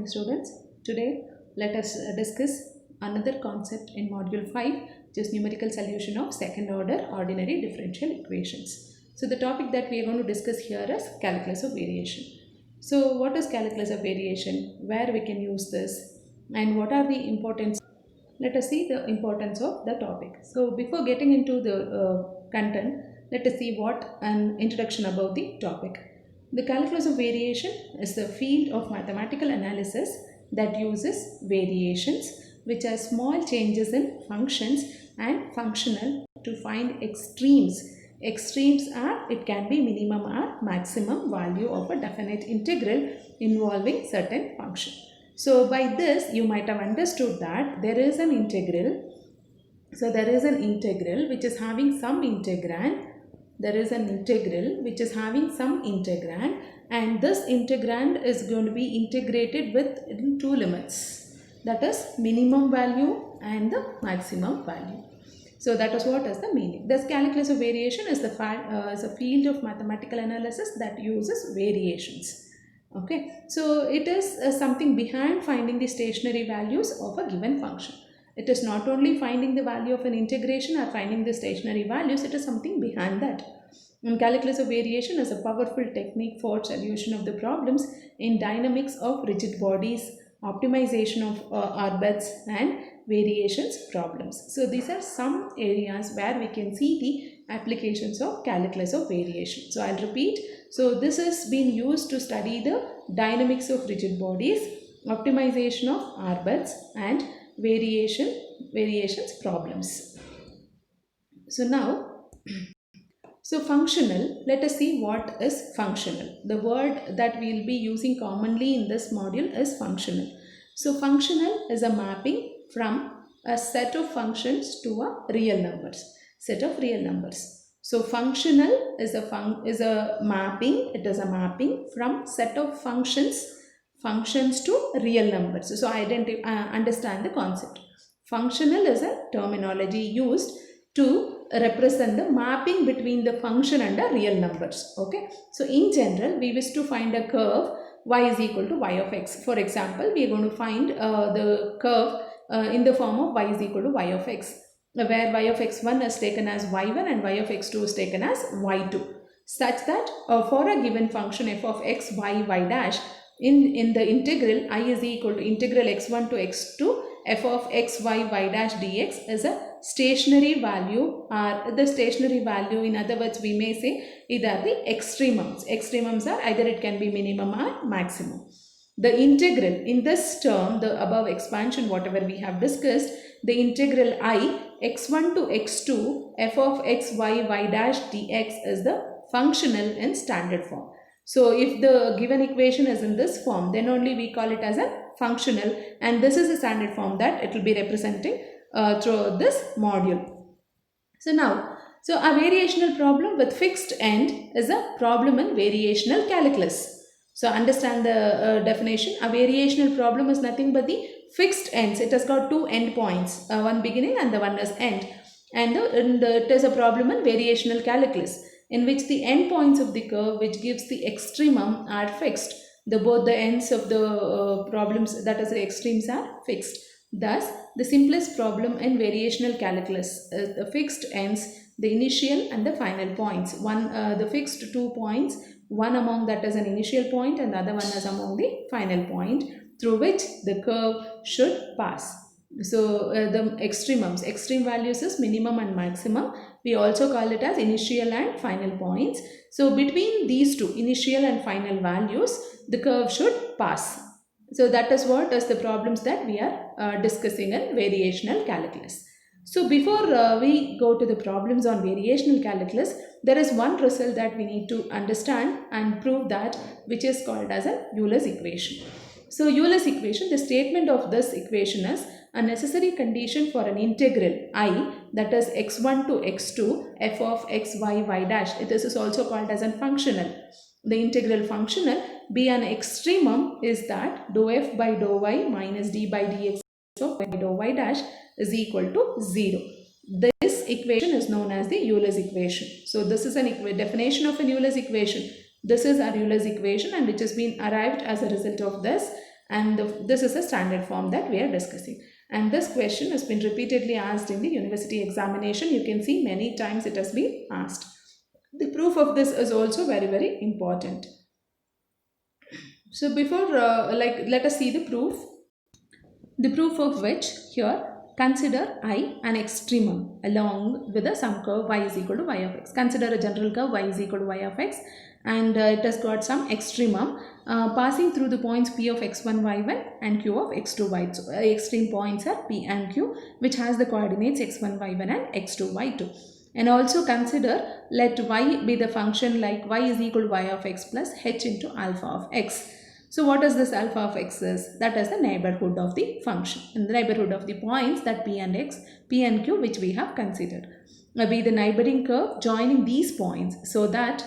students. Today let us discuss another concept in module 5, which is numerical solution of second order ordinary differential equations. So the topic that we are going to discuss here is calculus of variation. So what is calculus of variation, where we can use this, and what are the importance? Let us see the importance of the topic. So before getting into the content, let us see what an introduction about the topic. The calculus of variation is the field of mathematical analysis that uses variations, which are small changes in functions and functional, to find extremes. Extremes are, it can be minimum or maximum value of a definite integral involving certain function. So by this you might have understood that there is an integral. So there is an integral which is having some integrand. There is an integral which is having some integrand, and this integrand is going to be integrated with two limits, that is minimum value and the maximum value. So that is what is the meaning. This calculus of variation is a field of mathematical analysis that uses variations. Okay, so it is something behind finding the stationary values of a given function. It is not only finding the value of an integration or finding the stationary values, it is something behind that. And calculus of variation is a powerful technique for solution of the problems in dynamics of rigid bodies, optimization of orbits, and variations problems. So these are some areas where we can see the applications of calculus of variation. So I'll repeat. So this has been used to study the dynamics of rigid bodies, optimization of orbits, and variations problems. So now, so functional, let us see what is functional. The word that we will be using commonly in this module is functional. So functional is a mapping from a set of functions to a real numbers, set of real numbers. So functional is a mapping. It is a mapping from set of functions to real numbers. So understand the concept. Functional is a terminology used to represent the mapping between the function and the real numbers. Okay. So in general, we wish to find a curve y is equal to y of x. For example, we are going to find the curve in the form of y is equal to y of x, where y of x1 is taken as y1 and y of x2 is taken as y2, such that for a given function f of x, y, y dash, in the integral I is equal to integral x1 to x2 f of x, y, y dash dx is a stationary value, or the stationary value, in other words we may say either the extremums. Extremums are either it can be minimum or maximum. The integral in this term, the above expansion whatever we have discussed, the integral I x1 to x2 f of x, y, y dash dx is the functional in standard form. So if the given equation is in this form, then only we call it as a functional, and this is a standard form that it will be representing through this module. So now, so a variational problem with fixed end is a problem in variational calculus. So understand the definition. A variational problem is nothing but the fixed ends. It has got two end points, one beginning and the one is end, and it is a problem in variational calculus, in which the end points of the curve which gives the extremum are fixed. Both the ends of the problems, that is the extremes, are fixed. Thus, the simplest problem in variational calculus is the fixed ends, the initial and the final points. The fixed 2 points, one among that is an initial point and the other one is among the final point through which the curve should pass. So the extreme values is minimum and maximum. We also call it as initial and final points. So between these two initial and final values, the curve should pass. So that is what is the problems that we are discussing in variational calculus. So before we go to the problems on variational calculus, there is one result that we need to understand and prove that, which is called as a Euler's equation. So Euler's equation, the statement of this equation is a necessary condition for an integral I, that is x1 to x2 f of x, y, y dash. This is also called as a functional. The integral functional be an extremum is that dou f by dou y minus d by dx of y dou y dash is equal to 0. This equation is known as the Euler's equation. So this is a definition of an Euler's equation. This is our Euler's equation, and which has been arrived as a result of this. And this is a standard form that we are discussing. And this question has been repeatedly asked in the university examination. You can see many times it has been asked. The proof of this is also very, very important. So before, let us see the proof. The proof of which here, consider I an extremum along with a some curve y is equal to y of x. Consider a general curve y is equal to y of x, and it has got some extremum passing through the points p of x1, y1 and q of x2, y2. So, extreme points are p and q, which has the coordinates x1, y1 and x2, y2. And also consider, let y be the function like y is equal to y of x plus h into alpha of x. So what is this alpha of x is? That is the neighborhood of the function, in the neighborhood of the points that p and x, p and q, which we have considered. Be the neighboring curve joining these points, so that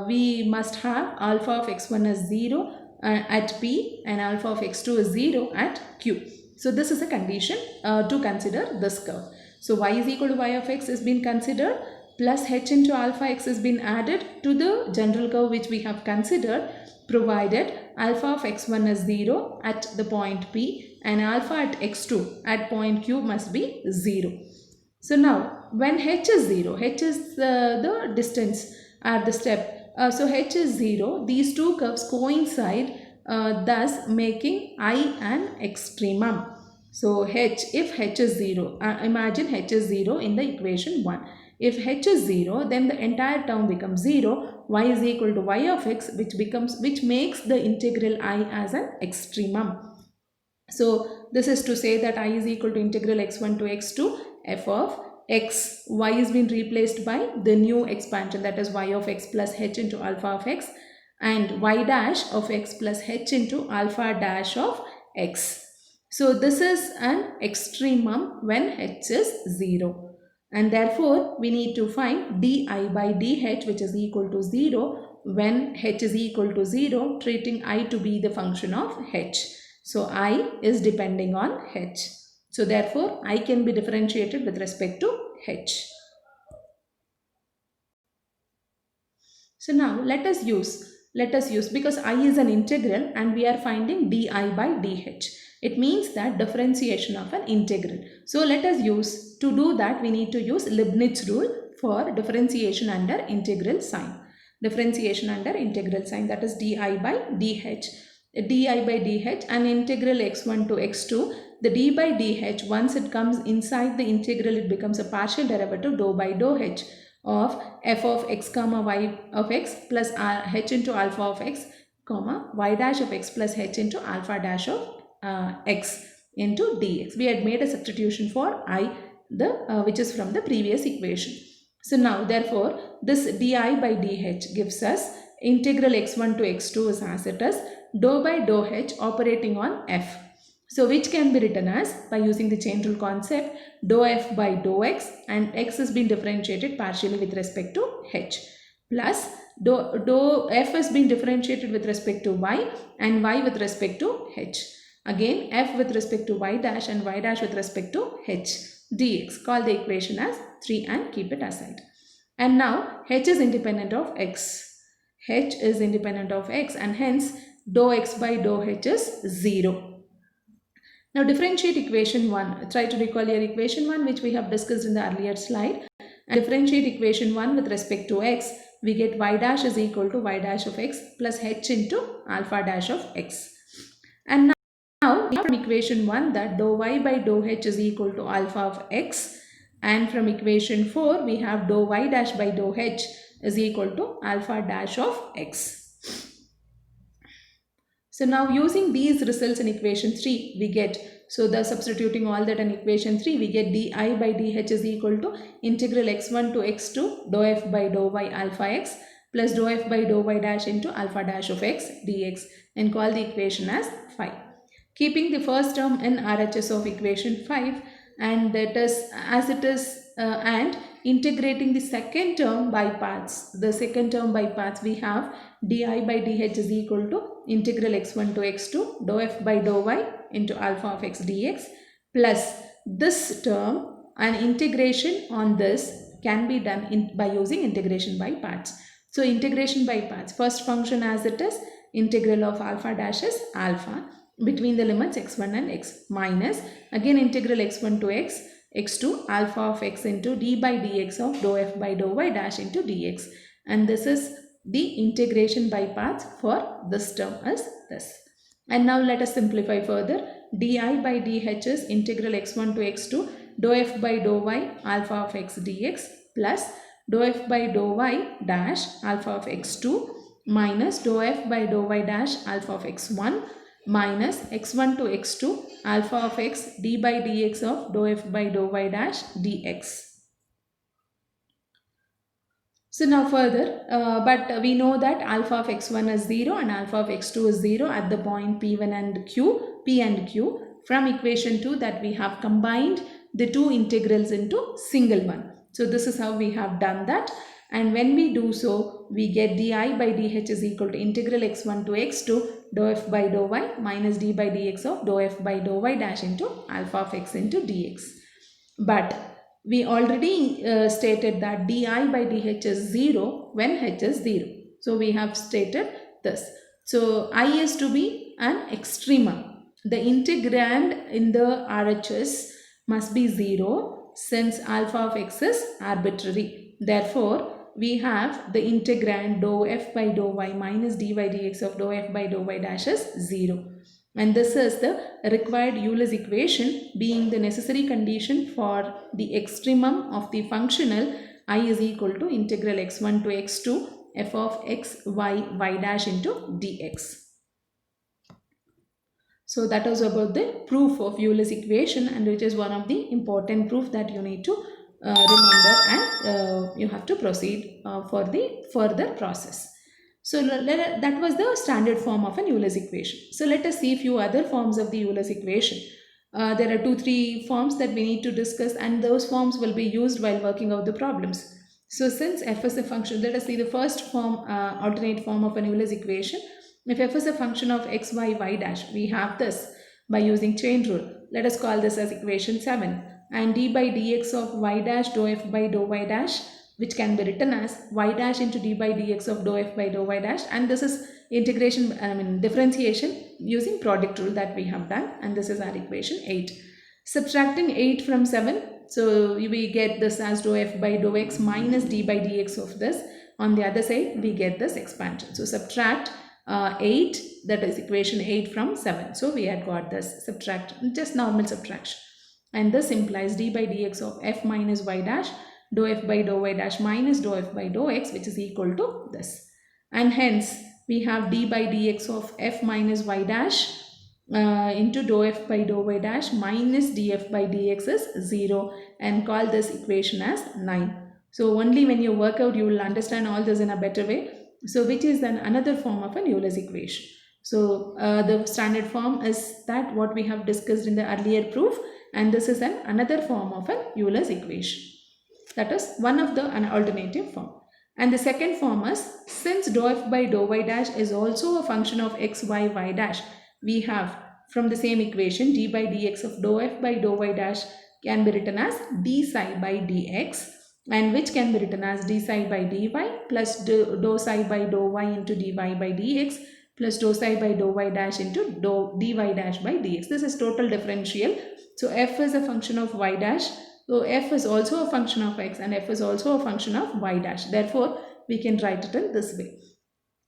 we must have alpha of x1 is 0 at p and alpha of x2 is 0 at q. So this is a condition to consider this curve. So y is equal to y of x has been considered, plus h into alpha x has been added to the general curve which we have considered, provided alpha of x1 is 0 at the point P and alpha at x2 at point Q must be 0. So now when h is 0, h is the distance at the step. So h is 0, these two curves coincide, thus making I an extremum. So h, if h is 0, imagine h is 0 in the equation 1. If h is 0, then the entire term becomes 0, y is equal to y of x, which makes the integral I as an extremum. So this is to say that I is equal to integral x1 to x2 f of x. Y is being replaced by the new expansion, that is y of x plus h into alpha of x, and y dash of x plus h into alpha dash of x. So this is an extremum when h is 0. And therefore, we need to find di by dh, which is equal to 0 when h is equal to 0, treating I to be the function of h. So I is depending on h. So therefore, I can be differentiated with respect to h. So now let us use, because I is an integral and we are finding di by dh. It means that differentiation of an integral. So let us use, to do that we need to use Leibniz rule for differentiation under integral sign. Differentiation under integral sign, that is di by dh. Di by dh, an integral x1 to x2. The d by dh, once it comes inside the integral, it becomes a partial derivative dou by dou h of f of x comma y of x plus h into alpha of x comma y dash of x plus h into alpha dash of x into dx. We had made a substitution for I, which is from the previous equation. So now therefore this di by dh gives us integral x1 to x2 is as it is, dou by dou h operating on f. So which can be written as, by using the chain rule concept, dou f by dou x, and x has been differentiated partially with respect to h, plus dou f has been differentiated with respect to y and y with respect to h. Again f with respect to y dash and y dash with respect to h dx. Call the equation as 3 and keep it aside. And now h is independent of x. H is independent of x and hence dou x by dou h is 0. Now differentiate equation 1. Try to recall your equation 1 which we have discussed in the earlier slide. And differentiate equation 1 with respect to x. We get y dash is equal to y dash of x plus h into alpha dash of x. And now from equation 1 that dou y by dou h is equal to alpha of x. And from equation 4 we have dou y dash by dou h is equal to alpha dash of x. So now using these results in equation 3 we get, so the substituting all that in equation 3 we get di by dh is equal to integral x1 to x2 dou f by dou y alpha x plus dou f by dou y dash into alpha dash of x dx, and call the equation as 5. Keeping the first term in RHS of equation 5 and that is as it is and integrating the second term by parts. The second term by parts we have di by dh is equal to integral x1 to x2 dou f by dou y into alpha of x dx plus this term, and integration on this can be done by using integration by parts. So integration by parts, first function as it is, integral of alpha dash is alpha. between the limits x1 and x minus again integral x1 to x2 alpha of x into d by dx of dou f by dou y dash into dx, and this is the integration by parts for this term as this. And now let us simplify further. Di by dh is integral x1 to x2 dou f by dou y alpha of x dx plus dou f by dou y dash alpha of x2 minus dou f by dou y dash alpha of x1 minus x1 to x2 alpha of x d by dx of dou f by dou y dash dx. So now further, but we know that alpha of x1 is 0 and alpha of x2 is 0 at the point P1 and Q, P and Q. From equation 2 that we have combined the two integrals into single one. So this is how we have done that, and when we do so, we get di by dh is equal to integral x1 to x2 dou f by dou y minus d by dx of dou f by dou y dash into alpha of x into dx. But we already stated that di by dh is 0 when h is 0. So we have stated this. So I is to be an extremum. The integrand in the RHS must be 0 since alpha of x is arbitrary. Therefore, we have the integrand dou f by dou y minus d by dx of dou f by dou y dash is 0. And this is the required Euler's equation, being the necessary condition for the extremum of the functional I is equal to integral x1 to x2 f of x y y dash into dx. So that was about the proof of Euler's equation, and which is one of the important proof that you need to remember, and you have to proceed for the further process. So that was the standard form of an Euler's equation. So let us see a few other forms of the Euler's equation. There are 2-3 forms that we need to discuss, and those forms will be used while working out the problems. So since f is a function, let us see the first form, alternate form of an Euler's equation. If f is a function of x, y, y dash, we have this by using chain rule. Let us call this as equation 7. And d by dx of y dash dou f by dou y dash, which can be written as y dash into d by dx of dou f by dou y dash, and this is integration, differentiation using product rule that we have done, and this is our equation 8. Subtracting 8 from 7, so we get this as dou f by dou x minus d by dx of this. On the other side, we get this expansion. So subtract 8, that is equation 8 from 7. So we had got this, subtract, just normal subtraction. And this implies d by dx of f minus y dash dou f by dou y dash minus dou f by dou x, which is equal to this. And hence we have d by dx of f minus y dash into dou f by dou y dash minus df by dx is 0, and call this equation as 9. So only when you work out you will understand all this in a better way. So which is then another form of an Euler's equation. So the standard form is that what we have discussed in the earlier proof, and this is another form of an Euler's equation. That is one of the alternative form. And the second form is, since dou f by dou y dash is also a function of x, y, y dash, we have from the same equation d by dx of dou f by dou y dash can be written as d psi by dx, and which can be written as d psi by dy plus dou psi by dou y into dy by dx plus dou psi by dou y dash into dy dash by dx. This is total differential. So f is a function of y dash. So f is also a function of x, and f is also a function of y dash. Therefore, we can write it in this way.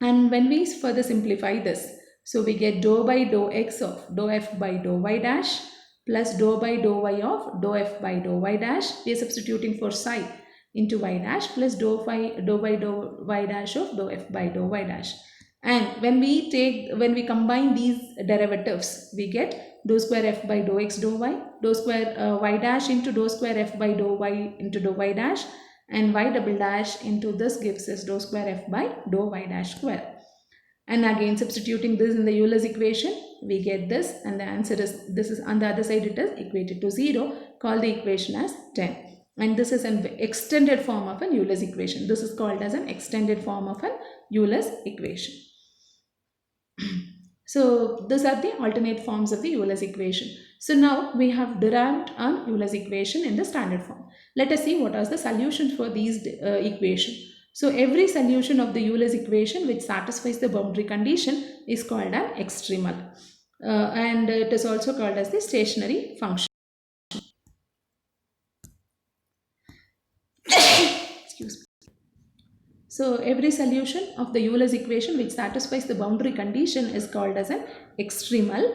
And when we further simplify this, so we get dou by dou x of dou f by dou y dash plus dou by dou y of dou f by dou y dash. We are substituting for psi into y dash plus dou by dou y dash of dou f by dou y dash. And when we combine these derivatives, we get dou square f by dou x dou y, dou square y dash into dou square f by dou y into dou y dash, and y double dash into this gives us dou square f by dou y dash square. And again substituting this in the Euler's equation, we get this, and the answer is, this is on the other side, it is equated to 0. Call the equation as 10. And this is an extended form of an Euler's equation. This is called as an extended form of an Euler's equation. So these are the alternate forms of the Euler's equation. So now we have derived an Euler's equation in the standard form. Let us see what are the solutions for these equations. So every solution of the Euler's equation which satisfies the boundary condition is called an extremal. and it is also called as the stationary function. Excuse me. So every solution of the Euler's equation which satisfies the boundary condition is called as an extremal,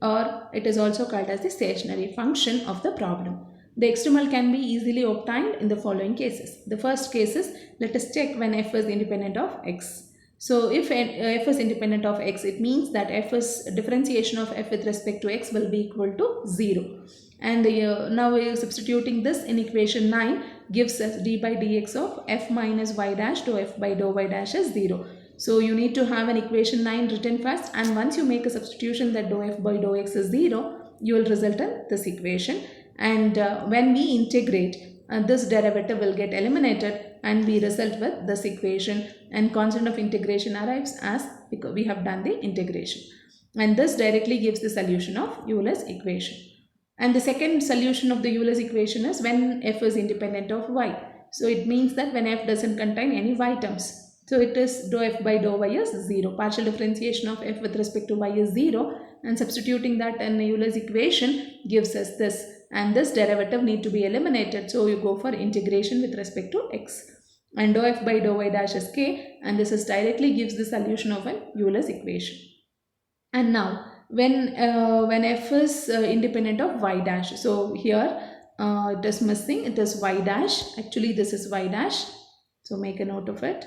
or it is also called as the stationary function of the problem. The extremal can be easily obtained in the following cases. The first case is, let us check when f is independent of x. So if f is independent of x, it means that f's differentiation of f with respect to x will be equal to 0. And now we are substituting this in equation 9 gives us d by dx of f minus y dash dou f by dou y dash is 0. So you need to have an equation 9 written first, and once you make a substitution that dou f by dou x is 0, you will result in this equation. And when we integrate, this derivative will get eliminated and we result with this equation, and constant of integration arrives as because we have done the integration. And this directly gives the solution of Euler's equation. And the second solution of the Euler's equation is when f is independent of y. So it means that when f doesn't contain any y terms. So it is dou f by dou y is 0. Partial differentiation of f with respect to y is 0, and substituting that in Euler's equation gives us this. And this derivative need to be eliminated. So you go for integration with respect to x. And dou f by dou y dash is k, and this is directly gives the solution of an Euler's equation. And now when f is independent of y dash, so here it is missing, it is y dash, actually this is y dash, so make a note of it,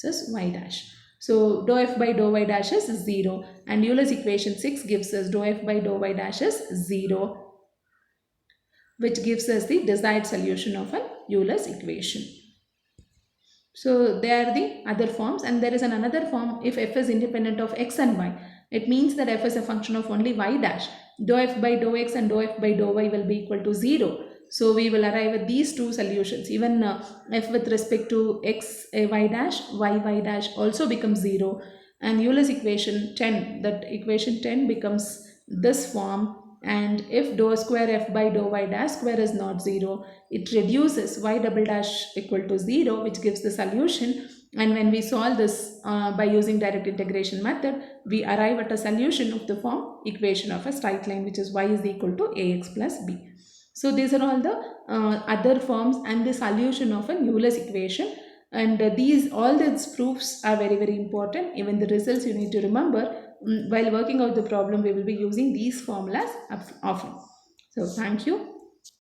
this is y dash. So dou f by dou y dash is 0, and Euler's equation 6 gives us dou f by dou y dash is 0, which gives us the desired solution of an Euler's equation. So they are the other forms, and there is another form if f is independent of x and y. It means that f is a function of only y dash. Dou f by dou x and dou f by dou y will be equal to 0. So we will arrive at these two solutions. Even f with respect to x y dash, y dash also becomes 0. And Euler's equation 10, that equation 10 becomes this form. And if dou square f by dou y dash square is not 0, it reduces y double dash equal to 0, which gives the solution. And when we solve this by using direct integration method, we arrive at a solution of the form equation of a straight line, which is y is equal to ax plus b. So these are all the other forms and the solution of a Euler's equation. And all these proofs are very, very important. Even the results you need to remember. While working out the problem, we will be using these formulas often. So thank you.